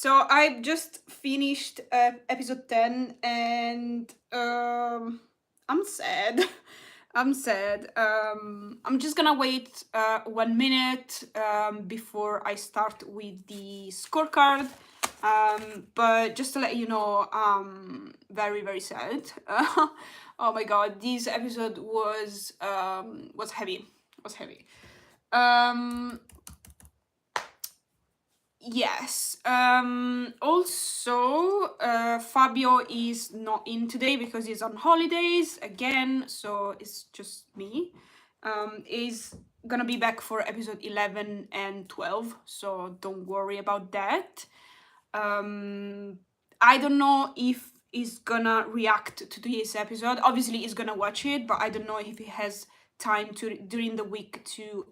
So I've just finished episode 10 and I'm sad. I'm sad. I'm just gonna wait 1 minute before I start with the scorecard. But just to let you know, I'm very, very sad. Oh my god, this episode was heavy. Was heavy. Yes. Also, Fabio is not in today because he's on holidays again, so it's just me. He's gonna be back for episode 11 and 12, so don't worry about that. I don't know if he's gonna react to this episode. Obviously, he's gonna watch it, but I don't know if he has time to during the week to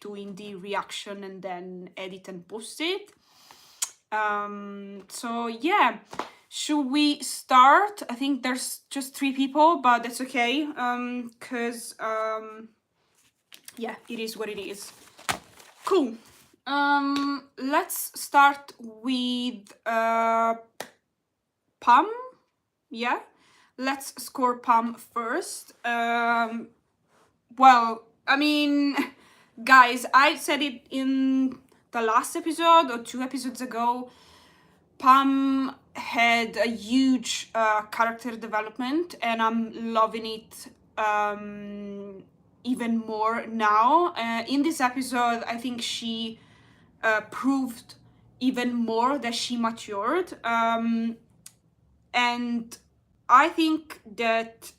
doing the reaction and then edit and post it. So yeah, should we start? I think there's just 3 people, but that's okay. Cause yeah, it is what it is. Cool. Let's start with Pam. Yeah, let's score Pam first. Well, I mean, guys, I said it in the last episode or 2 episodes ago. Pam had a huge character development, and I'm loving it even more now. In this episode, I think she proved even more that she matured. And I think that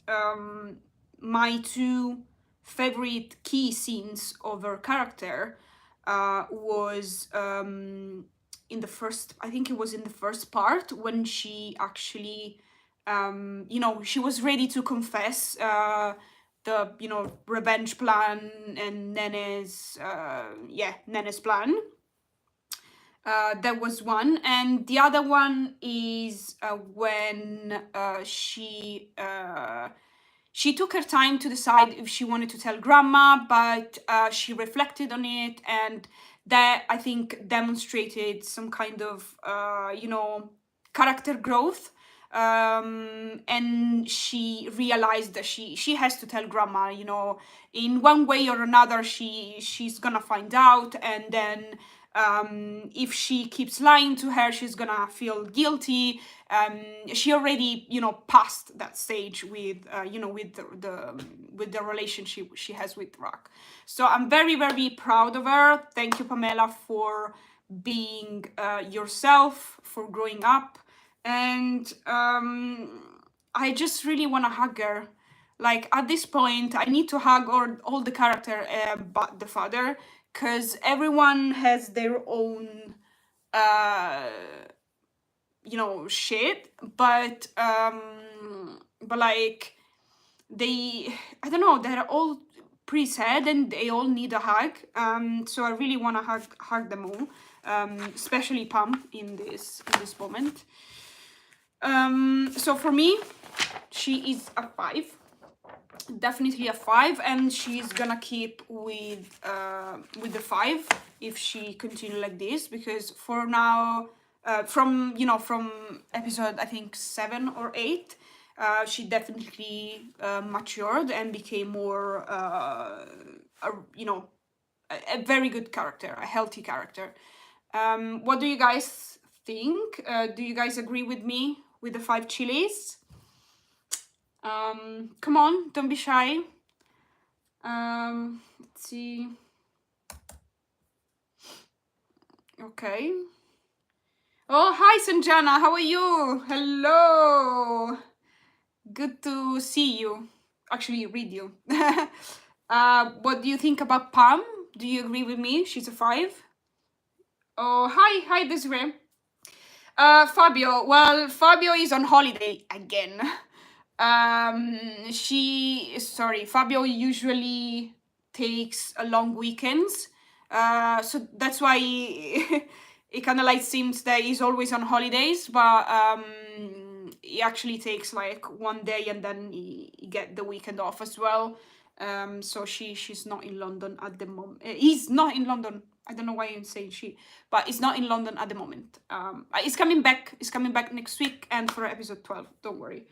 my 2 favorite key scenes of her character was in the first, I think it was in the first part when she actually, she was ready to confess the, revenge plan and Nene's plan. That was one, and the other one is when she took her time to decide if she wanted to tell grandma, but she reflected on it, and that, I think, demonstrated some kind of character growth. And she realized that she has to tell grandma, in one way or another. She's gonna find out, and then if she keeps lying to her, she's gonna feel guilty. She already, passed that stage with, with the relationship she has with Rock. So I'm very, very proud of her. Thank you, Pamela, for being yourself, for growing up, and I just really want to hug her. Like, at this point, I need to hug all the character but the father, because everyone has their own shit, but like, I don't know, they're all pretty sad and they all need a hug. So I really want to hug them all, especially Pam in this moment. So for me, she is a 5. Definitely a 5, and she's gonna keep with the 5 if she continue like this, because for now, from episode, I think 7 or 8, she definitely matured and became more a very good character, a healthy character. What do you guys think? Do you guys agree with me with the 5 chilies? Come on, don't be shy. Let's see. Okay. Oh, hi, Sanjana. How are you? Hello. Good to see you. Actually, read you. What do you think about Pam? Do you agree with me? She's a 5. Oh, hi, Desiree. Fabio. Well, Fabio is on holiday again. Fabio usually takes a long weekends, so that's why it kind of like seems that he's always on holidays, but he actually takes like 1 day and then he get the weekend off as well. So she's not in London at the moment. He's not in London I don't know why I'm saying she, but it's not in London at the moment. It's coming back. It's coming back next week and for episode 12. Don't worry.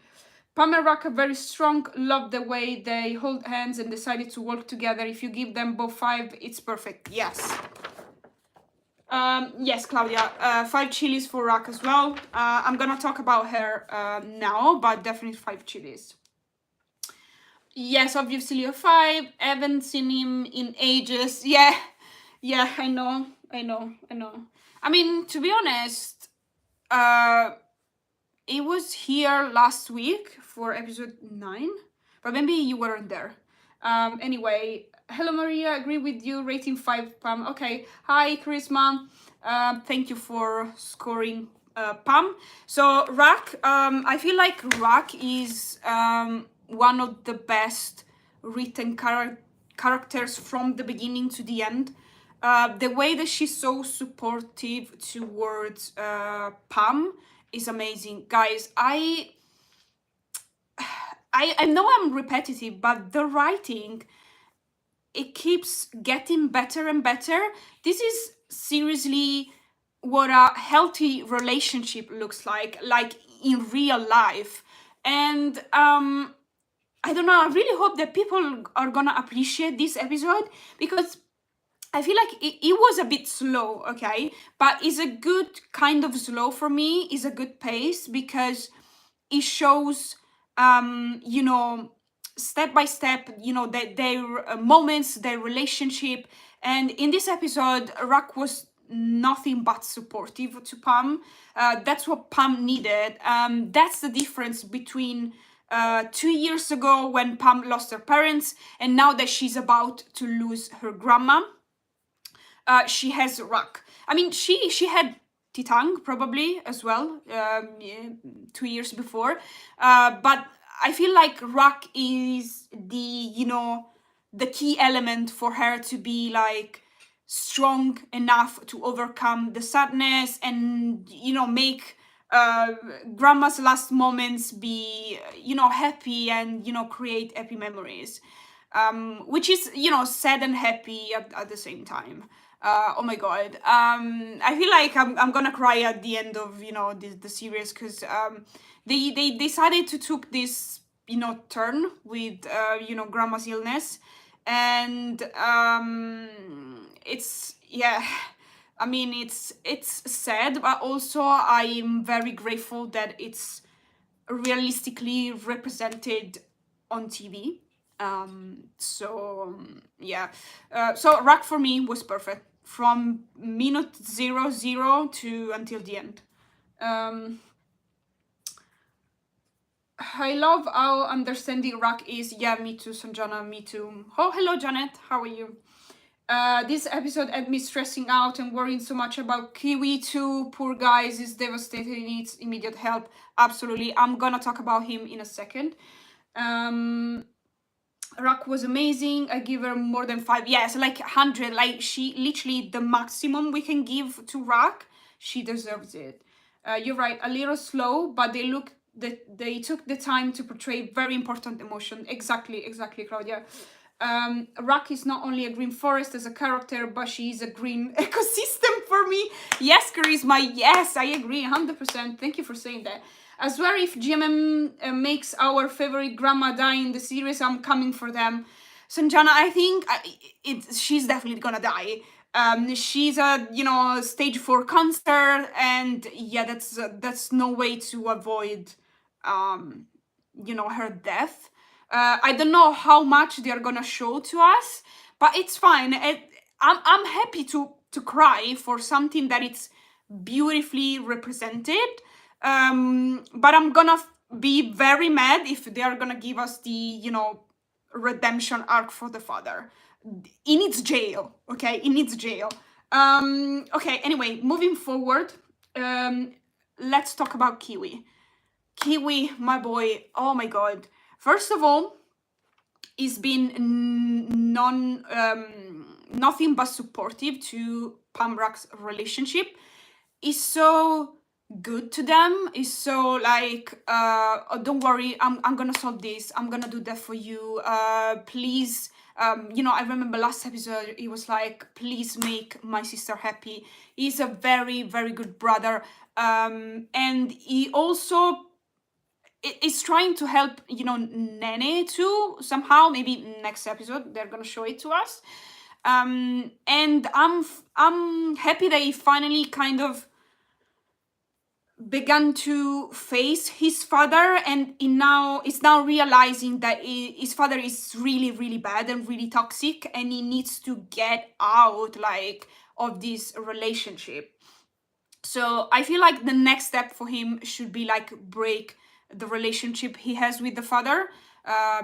Pam and Rack are very strong. Love the way they hold hands and decided to work together. If you give them both 5, it's perfect. Yes. Yes, Claudia. 5 chilies for Rack as well. I'm gonna talk about her now, but definitely 5 chilies. Yes, obviously a 5. Haven't seen him in ages. Yeah, I know. I mean, to be honest, it was here last week for episode 9, but maybe you weren't there. Anyway, hello Maria, agree with you, rating 5, Pam. Okay, hi Charisma, thank you for scoring Pam. So Rack, I feel like Rack is one of the best written characters from the beginning to the end. The way that she's so supportive towards Pam is amazing. Guys, I know I'm repetitive, but the writing, it keeps getting better and better. This is seriously what a healthy relationship looks like in real life. And I don't know, I really hope that people are gonna appreciate this episode, because I feel like it was a bit slow, okay? But it's a good kind of slow for me. It's a good pace because it shows, you know, step by step, you know, their moments, their relationship. And in this episode, Rack was nothing but supportive to Pam. That's what Pam needed. That's the difference between 2 years ago when Pam lost her parents and now that she's about to lose her grandma. She has Rack. I mean, she had Titang probably as well, 2 years before. But I feel like Rack is the key element for her to be like strong enough to overcome the sadness and, make grandma's last moments be, happy and, create happy memories. Which is, sad and happy at the same time. Oh my god. I feel like I'm gonna cry at the end of the series, because they decided to took this turn with grandma's illness, and it's I mean it's sad, but also I'm very grateful that it's realistically represented on TV. So Rack for me was perfect from minute 00 to until the end. I love how understanding Rack is. Yeah, me too, Sanjana, me too. Oh, hello, Janet. How are you? This episode had me stressing out and worrying so much about Kiwi too. Poor guy is devastated, he needs immediate help. Absolutely. I'm gonna talk about him in a second. Rack was amazing. I give her more than 5. Yes, like 100. Like, she literally the maximum we can give to Rack. She deserves it. You're right, a little slow, but they took the time to portray very important emotion. Exactly, Claudia. Rack is not only a green forest as a character, but she is a green ecosystem for me. Yes, Charisma. Yes, I agree 100%. Thank you for saying that. I swear, if GMM makes our favorite grandma die in the series, I'm coming for them. Sanjana, I think she's definitely gonna die. She's a stage 4 cancer, and yeah, that's no way to avoid her death. I don't know how much they're gonna show to us, but it's fine. I'm happy to cry for something that it's beautifully represented. But I'm gonna be very mad if they are gonna give us the redemption arc for the father. He needs jail, okay? He needs jail. Okay, anyway, moving forward, let's talk about Kiwi. Kiwi, my boy, oh my god. First of all, he's been nothing but supportive to Pam Rack's relationship. He's so good to them. He's so like, oh, don't worry, I'm gonna solve this, I'm gonna do that for you, please I remember last episode, he was like, please make my sister happy. He's a very, very good brother. And he also is trying to help, Nene too, somehow. Maybe next episode, they're going to show it to us. And I'm happy that he finally kind of began to face his father, and is now realizing that his father is really, really bad and really toxic, and he needs to get out of this relationship. So I feel like the next step for him should be break the relationship he has with the father,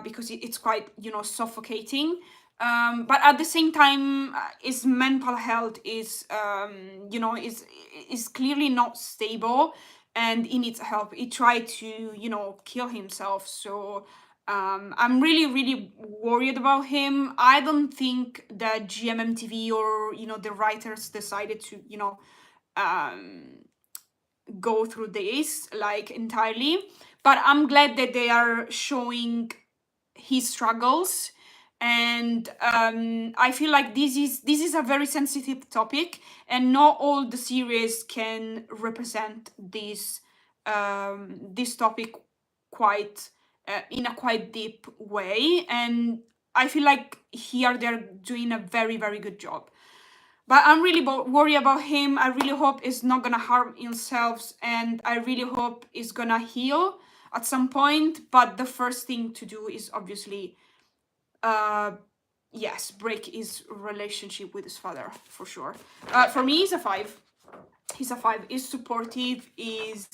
because it's quite suffocating. But at the same time, his mental health is clearly not stable, and he needs help. He tried to kill himself. So I'm really, really worried about him. I don't think that Gmmtv or the writers decided to go through this entirely, but I'm glad that they are showing his struggles. And I feel like this is a very sensitive topic, and not all the series can represent this topic quite in a quite deep way. And I feel like here they're doing a very, very good job. But I'm really worried about him. I really hope he's not gonna harm himself, and I really hope he's gonna heal at some point. But the first thing to do is obviously, yes, break his relationship with his father, for sure. For me, he's a 5. He's a 5. He's supportive. He's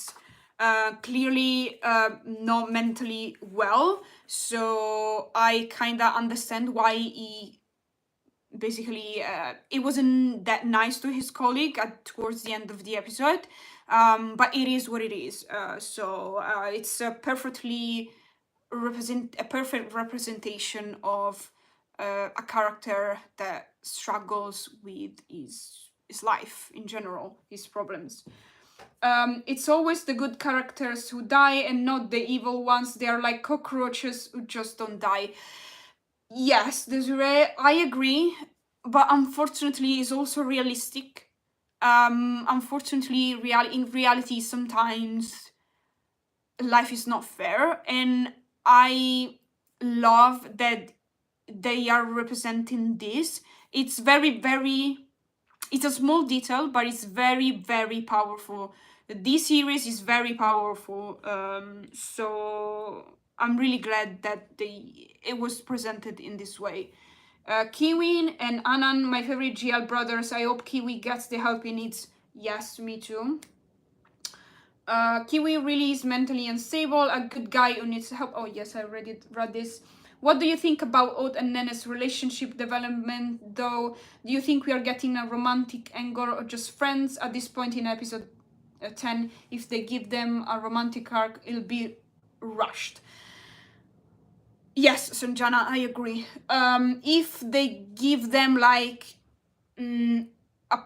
clearly not mentally well. So I kind of understand why he basically it wasn't that nice to his colleague towards the end of the episode, but it is what it is. So it's a perfect representation of a character that struggles with his life in general, his problems. It's always the good characters who die and not the evil ones. They are like cockroaches who just don't die. Yes, Desiree, I agree, but unfortunately, it's also realistic. Unfortunately, in reality, sometimes life is not fair, and I love that they are representing this. It's very, very. It's a small detail, but it's very, very powerful. This series is very powerful. So I'm really glad that it was presented in this way. Kiwi and Anan, my favorite GL brothers. I hope Kiwi gets the help he needs. Yes, me too. Kiwi really is mentally unstable, a good guy who needs help. Oh yes, I read this. What do you think about Oat and Nene's relationship development, though? Do you think we are getting a romantic angle or just friends at this point in episode 10? If they give them a romantic arc, it'll be rushed. Yes, Sanjana, I agree. If they give them a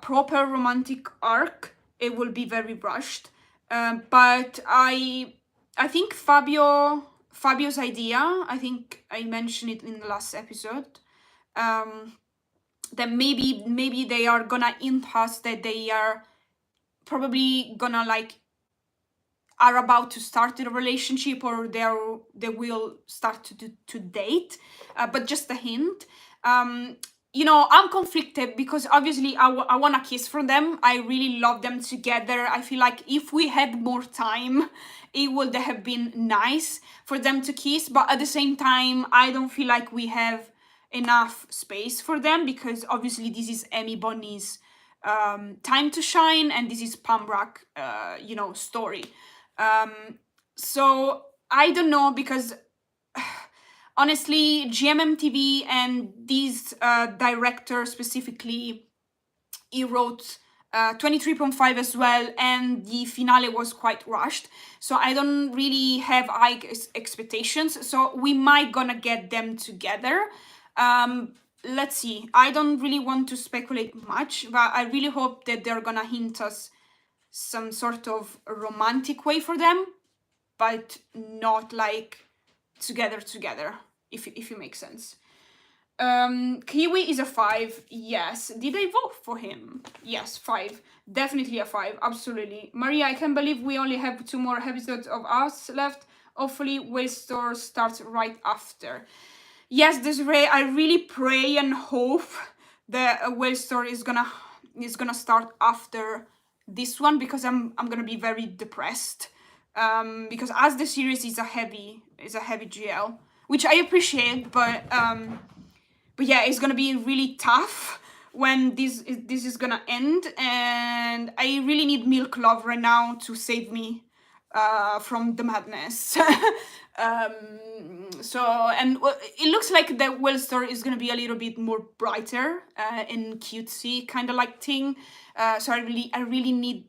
proper romantic arc, it will be very rushed. But I think Fabio's idea, I think I mentioned it in the last episode, that maybe they are gonna hint us that they are probably gonna are about to start a relationship, or they will start to date, but just a hint. I'm conflicted because obviously I want a kiss from them. I really love them together. I feel like if we had more time, it would have been nice for them to kiss. But at the same time, I don't feel like we have enough space for them, because obviously this is Amy Bonny's time to shine, and this is Pamrak, story. So I don't know, because honestly, Gmmtv and this director specifically, he wrote 23.5 as well, and the finale was quite rushed. So I don't really have high expectations. So we might gonna get them together. Let's see. I don't really want to speculate much, but I really hope that they're gonna hint us some sort of romantic way for them, but not together, if it makes sense. Kiwi is a 5. Yes. Did I vote for him? Yes, 5. Definitely a 5. Absolutely. Maria, I can't believe we only have 2 more episodes of us left. Hopefully, Waystar starts right after. Yes, Desiree, I really pray and hope that Waystar is gonna start after this one, because I'm gonna be very depressed. Because as the series is a heavy GL, which I appreciate, but yeah, it's gonna be really tough when this is gonna end, and I really need Milk Love right now to save me from the madness. So, and it looks like the Well story is gonna be a little bit more brighter and cutesy kind of like thing. So I really need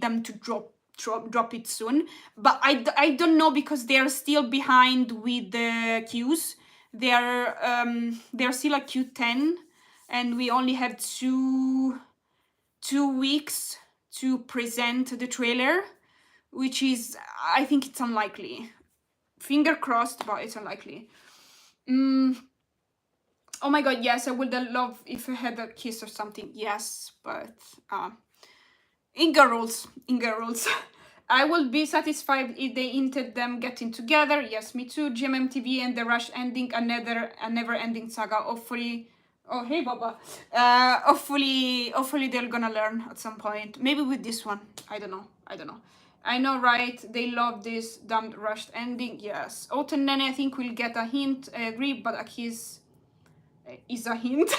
them to drop it soon. But I don't know, because they're still behind with the queues. They're still at Q10, and we only have two weeks to present the trailer, which is, I think it's unlikely. Finger crossed, but it's unlikely. Oh my god, yes, I would love if I had a kiss or something. Yes, but Inga rules. I will be satisfied if they hinted them getting together. Yes, me too. Gmmtv and the Rush ending, a never-ending saga. Hopefully, oh hey Baba. Hopefully they're gonna learn at some point. Maybe with this one. I don't know. I know, right? They love this damned rushed ending. Yes. Oten Nene, I think we'll get a hint. I agree, but a kiss is a hint.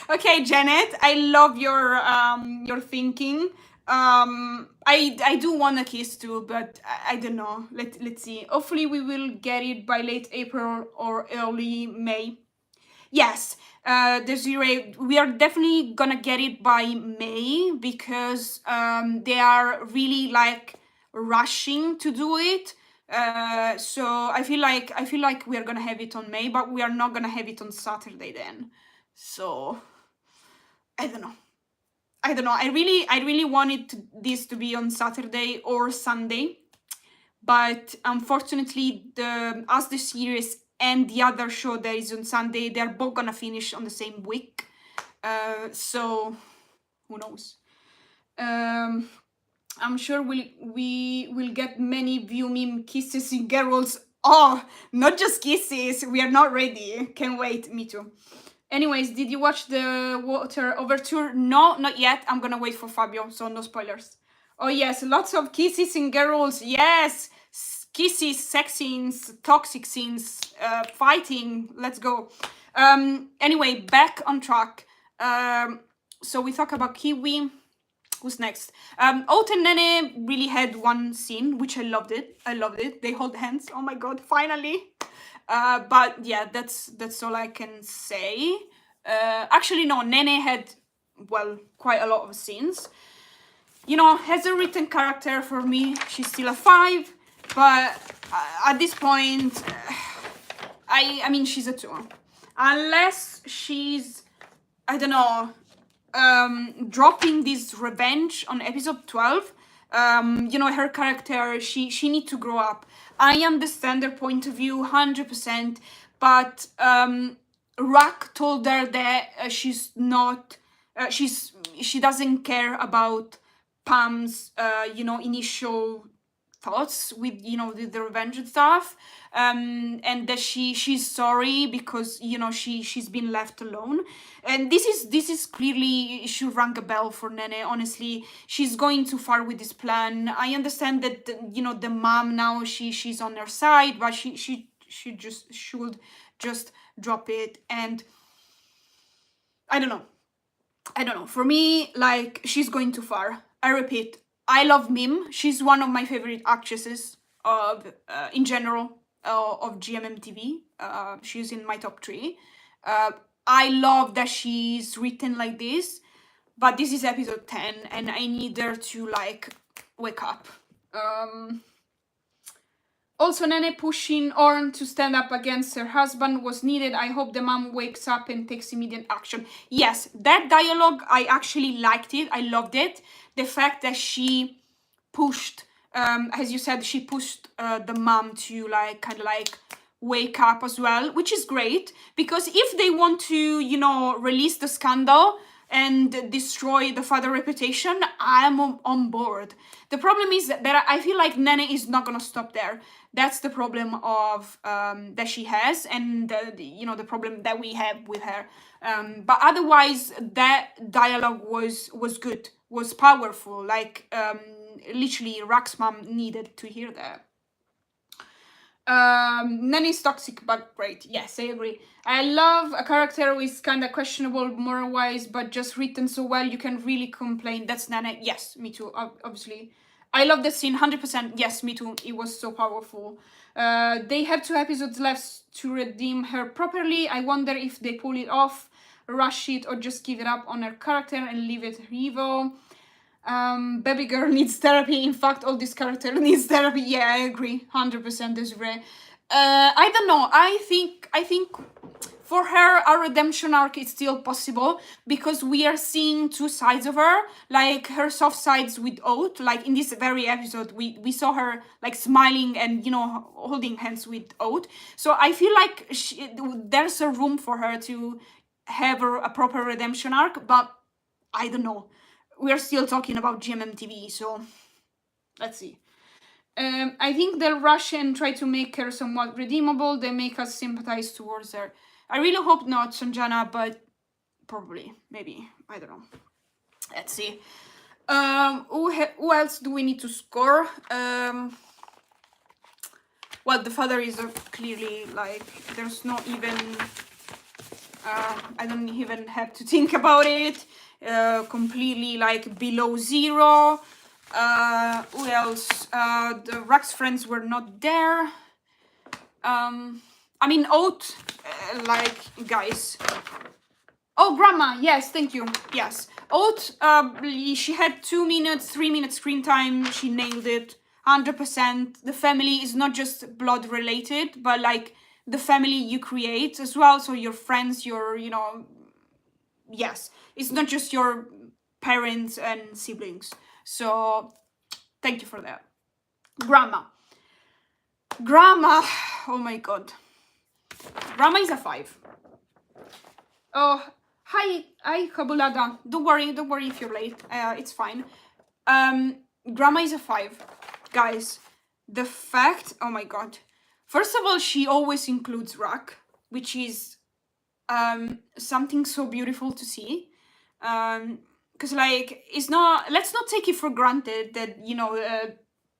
Okay, Janet, I love your thinking. I do want a kiss too, but I don't know. Let's see. Hopefully we will get it by late April or early May. Yes, Desiree, we are definitely gonna get it by May, because they are really like rushing to do it. So I feel like we are gonna have it on May, but we are not gonna have it on Saturday then. So I don't know. I really wanted this to be on Saturday or Sunday, but unfortunately, as the series and the other show that is on Sunday, they're both gonna finish on the same week. So who knows? I'm sure we will get many view meme kisses in girls. Oh, not just kisses. We are not ready. Can't wait. Me too. Anyways, did you watch the Water Overture? No, not yet. I'm gonna wait for Fabio, so no spoilers. Oh yes, lots of kisses in girls. Yes, kisses, sex scenes, toxic scenes, fighting. Let's go. Anyway, back on track. So we talk about Kiwi. Who's next? Oat and Nene really had one scene, which I loved it. They hold hands. Oh my god, finally. But yeah, that's all I can say. Actually, no, Nene had, well, quite a lot of scenes. You know, as a written character, for me, she's still a 5. But at this point, I mean, she's a 2. Unless she's, I don't know, dropping this revenge on episode 12. You know, her character, she need to grow up. I understand their point of view 100%, but Rak told her that she's not, she doesn't care about Pam's, you know, initial thoughts with, you know, the revenge and stuff, and that she's sorry because, you know, she's been left alone. And this is clearly, it should ring a bell for Nene. Honestly, she's going too far with this plan. I understand that, you know, the mom now, she's on her side, but she should just drop it. And I don't know, for me, like, she's going too far. I repeat, I love Mim. She's one of my favorite actresses of in general of Gmmtv. She's in my top 3. I love that she's written like this, but this is episode 10 and I need her to like wake up. Also, Nene pushing Orn to stand up against her husband was needed. I hope the mom wakes up and takes immediate action. Yes, that dialogue, I actually liked it. I loved it. The fact that she pushed, as you said, she pushed the mom to like kind of like wake up as well, which is great, because if they want to, you know, release the scandal and destroy the father reputation, I'm on board. The problem is that I feel like Nene is not gonna stop there. That's the problem of that she has, and you know, the problem that we have with her. But otherwise, that dialogue was good, was powerful. Like literally, Rack's mom needed to hear that. Nanny's toxic but great. Yes, I agree. I love a character who is kind of questionable moral-wise, but just written so well you can really complain. That's Nana. Yes, me too, obviously. I love the scene, 100%. Yes, me too. It was so powerful. They have 2 episodes left to redeem her properly. I wonder if they pull it off, rush it, or just give it up on her character and leave it evil. Baby girl needs therapy. In fact, all this character needs therapy. Yeah, I agree, 100%. Desiree. I don't know. I think for her, our redemption arc is still possible, because we are seeing 2 sides of her, like her soft sides with Oath. Like in this very episode, we saw her like smiling and, you know, holding hands with Oath. So I feel like there's a room for her to have a proper redemption arc, but I don't know. We're still talking about Gmmtv, so let's see. I think they'll rush and try to make her somewhat redeemable. They make us sympathize towards her. I really hope not, Sanjana, but probably, maybe, I don't know. Let's see. Who else do we need to score? Well, the father is clearly, like, there's not even... I don't even have to think about it. Completely, like, below 0. Who else? The Rax friends were not there. I mean, Oath, like, guys. Oh, Grandma, yes, thank you. Yes. Oath, she had 2 minutes, 3 minutes screen time. She nailed it, 100%. The family is not just blood related, but, like, the family you create as well. So your friends, your, you know, yes. It's not just your parents and siblings. So, thank you for that. Grandma, oh my god. Grandma is a 5. Oh, hi, Kabulada. Don't worry if you're late. It's fine. Grandma is a 5. Guys, the fact, oh my god. First of all, she always includes Rack, which is something so beautiful to see. Because, like, it's not, let's not take it for granted that, you know,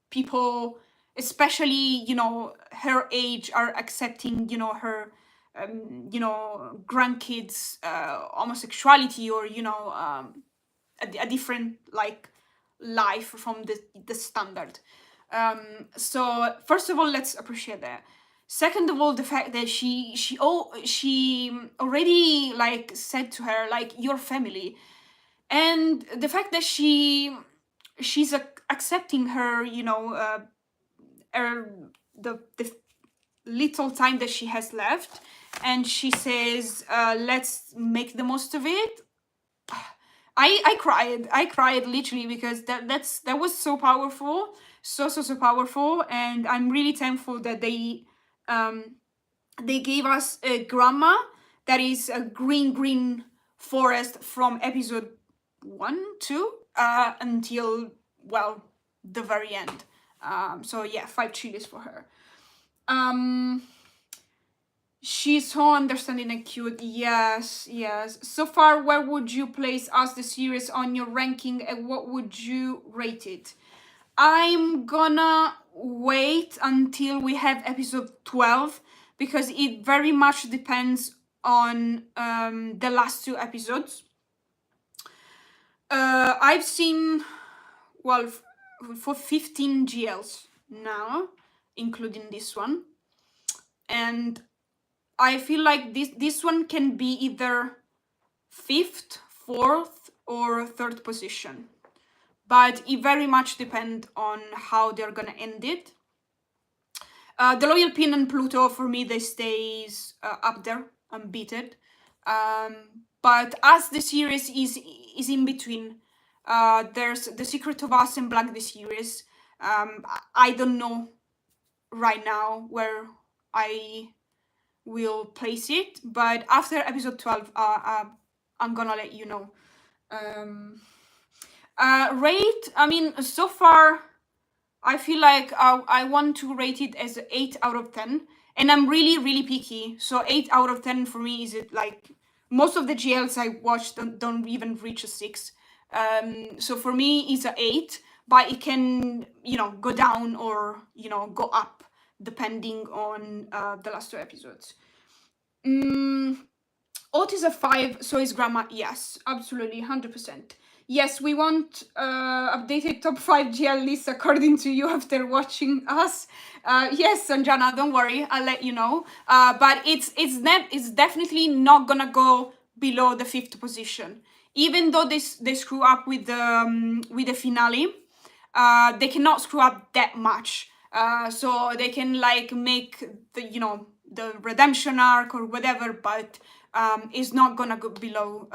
people, especially, you know, her age, are accepting, you know, her, you know, grandkids' homosexuality, or, you know, a different, like, life from the standard. So first of all, let's appreciate that. Second of all, the fact that she already, like, said to her, like, your family, and the fact that she's accepting her, you know, the little time that she has left, and she says, let's make the most of it. I cried literally, because that was so powerful, so powerful, and I'm really thankful that they gave us a grandma that is a green forest from episode 1, 2 until, well, the very end. So yeah, 5 chilies for her. She's so understanding and cute. Yes. So far, where would you place Us the series on your ranking, and what would you rate it? I'm gonna wait until we have episode 12, because it very much depends on the last 2 episodes. I've seen, well, for 15 GLs now, including this one, and I feel like this one can be either 5th, 4th, or 3rd position, but it very much depends on how they're gonna end it. The Loyal Pin and Pluto, for me, they stays up there, unbeaten. But as the series is in between, there's The Secret of Us and Black the series. I don't know right now where I will place it, but after episode 12, I'm gonna let you know. Rate, I mean, so far, I feel like I want to rate it as 8 out of 10, and I'm really, really picky. So 8 out of 10 for me is it like most of the GLs I watch don't even reach a 6. So for me, it's a 8, but it can, you know, go down or, you know, go up depending on the last 2 episodes. Oat is a 5, so is Grandma. Yes, absolutely, 100%. Yes, we want updated top 5 GL list according to you after watching us. Yes, Sanjana, don't worry, I'll let you know. But it's definitely not gonna go below the 5th position. Even though they screw up with the finale, they cannot screw up that much. So they can like make the redemption arc or whatever, but it's not gonna go below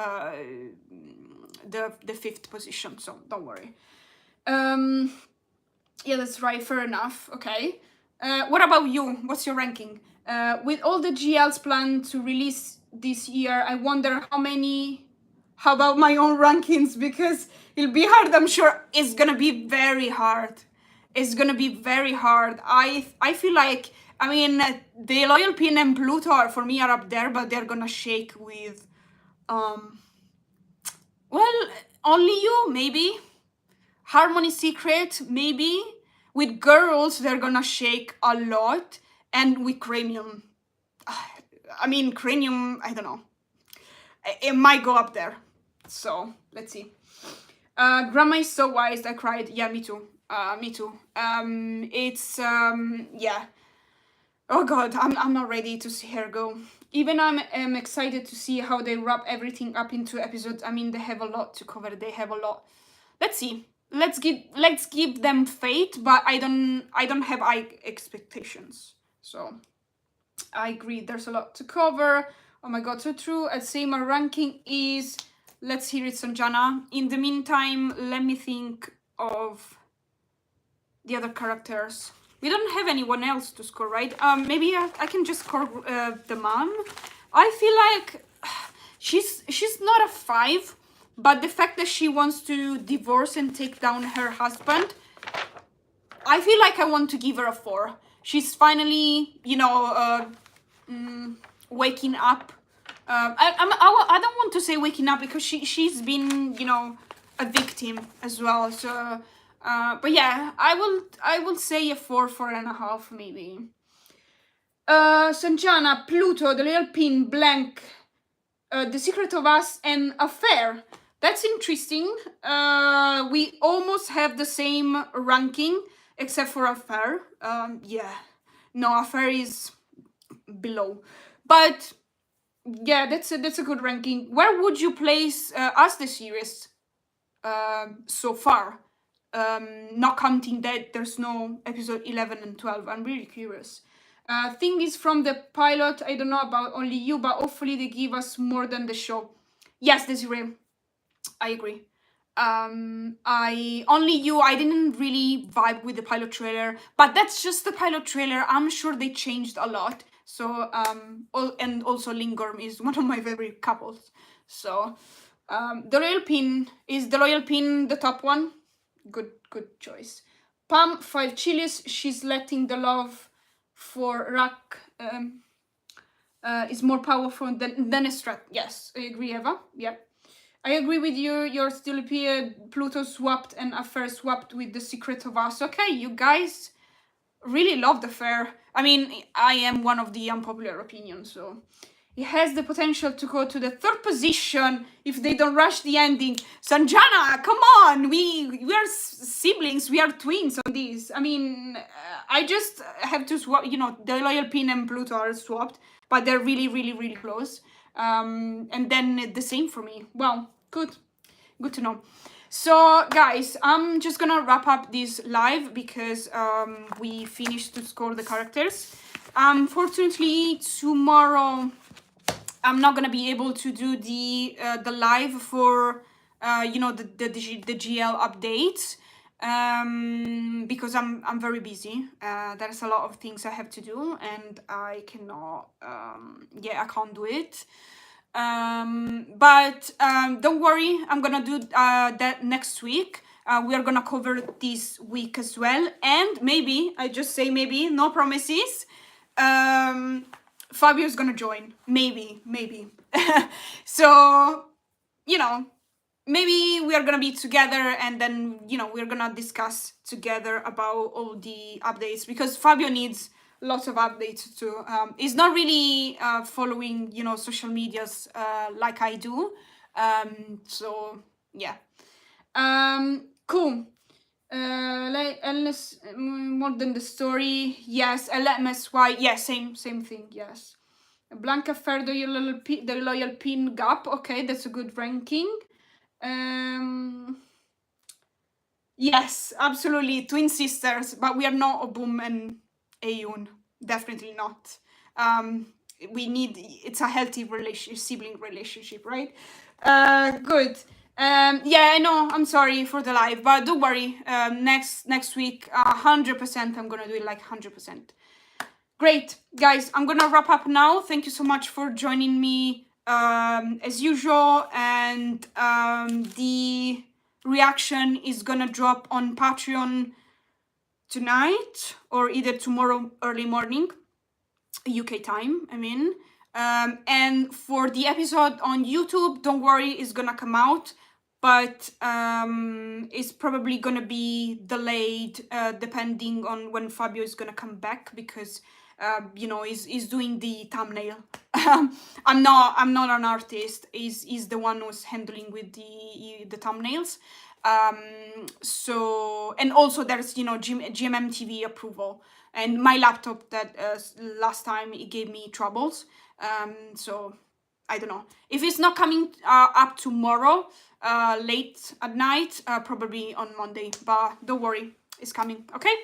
the 5th position, so don't worry. Yeah, that's right, fair enough. Okay. What about you? What's your ranking? With all the GLs planned to release this year, I wonder how about my own rankings, because it'll be hard. I'm sure it's gonna be very hard. It's gonna be very hard. I feel like, I mean, the Loyal Pin and Pluto are, for me, are up there, but they're gonna shake with well, Only You, maybe. Harmony Secret, maybe. With Girls, they're gonna shake a lot. And with Cranium, I mean, Cranium, I don't know. It might go up there. So, let's see. Grandma is so wise, I cried. Yeah, me too. Me too. Yeah. Oh god, I'm not ready to see her go. Even I'm excited to see how they wrap everything up into episodes. I mean, they have a lot to cover. They have a lot. Let's see. Let's give them faith, but I don't have high expectations. So I agree. There's a lot to cover. Oh my god, so true. I'd say my ranking is. Let's hear it, Sanjana. In the meantime, let me think of the other characters. We don't have anyone else to score, right? Maybe I can just score the mom. I feel like she's not a 5, but the fact that she wants to divorce and take down her husband, I feel like I want to give her a 4. She's finally, waking up. I don't want to say waking up, because she's been, a victim as well. So. But yeah, I will say a 4.5 maybe. Sanjana, Pluto, the Little Pin, Blank, The Secret of Us, and Affair. That's interesting. We almost have the same ranking, except for Affair. Yeah, no, Affair is below. But yeah, that's a good ranking. Where would you place Us, the series, so far? Not counting that there's no episode 11 and 12. I'm really curious. Thing is, from the pilot, I don't know about Only You, but hopefully they give us more than the show. Yes, Desiree, I agree. Only You, I didn't really vibe with the pilot trailer, but that's just the pilot trailer. I'm sure they changed a lot. So, and also Lingorm is one of my favorite couples. So, the Royal Pin, is the Royal Pin the top one? Good choice. Pam, 5 chilies. She's letting the love for Rak is more powerful than a strat. Yes, I agree, Eva. Yeah, I agree with you. You're still here. Pluto swapped and Affair swapped with The Secret of Us. Okay, you guys really love the Affair. I mean, I am one of the unpopular opinions, so it has the potential to go to the 3rd position if they don't rush the ending. Sanjana, come on! We are siblings, we are twins on this. I mean, I just have to swap, the Loyal Pin and Pluto are swapped, but they're really, really, really close. And then the same for me. Well, good to know. So, guys, I'm just gonna wrap up this live because we finished to score the characters. Unfortunately, tomorrow I'm not gonna be able to do the live for the GL updates. because I'm very busy. There's a lot of things I have to do, and I cannot. I can't do it. But don't worry, I'm gonna do that next week. We are gonna cover this week as well, and maybe, I just say maybe, no promises, Fabio's gonna join, maybe. So, you know, maybe we are gonna be together, and then, you know, we're gonna discuss together about all the updates, because Fabio needs lots of updates too. He's not really following, you know, social medias like I do. So yeah. Cool. Like LS, more than the story. Yes, LMSY. Yeah, same thing. Yes. Blanca Fair, the loyal pin gap. Okay, that's a good ranking. Yes, absolutely, twin sisters, but we are not Obum and Ayun. Definitely not. We need, it's a healthy sibling relationship, right? Good. Yeah, I know. I'm sorry for the live, but don't worry. Next week, 100%. I'm gonna do it like 100%. Great, guys. I'm gonna wrap up now. Thank you so much for joining me, as usual, and the reaction is gonna drop on Patreon tonight or either tomorrow early morning, UK time, I mean. And for the episode on YouTube, don't worry, it's gonna come out, but it's probably gonna be delayed depending on when Fabio is gonna come back, because you know, he's doing the thumbnail. I'm not an artist. He's the one who's handling with the thumbnails. So, and also there's, you know, Gmmtv approval, and my laptop that last time it gave me troubles. So I don't know if it's not coming up tomorrow late at night, probably on Monday, but don't worry, it's coming. Okay,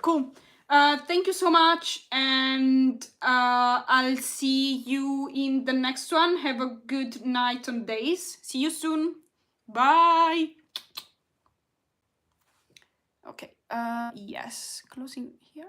cool. Thank you so much, and I'll see you in the next one. Have a good night on days. See you soon. Bye. Okay, yes, closing here.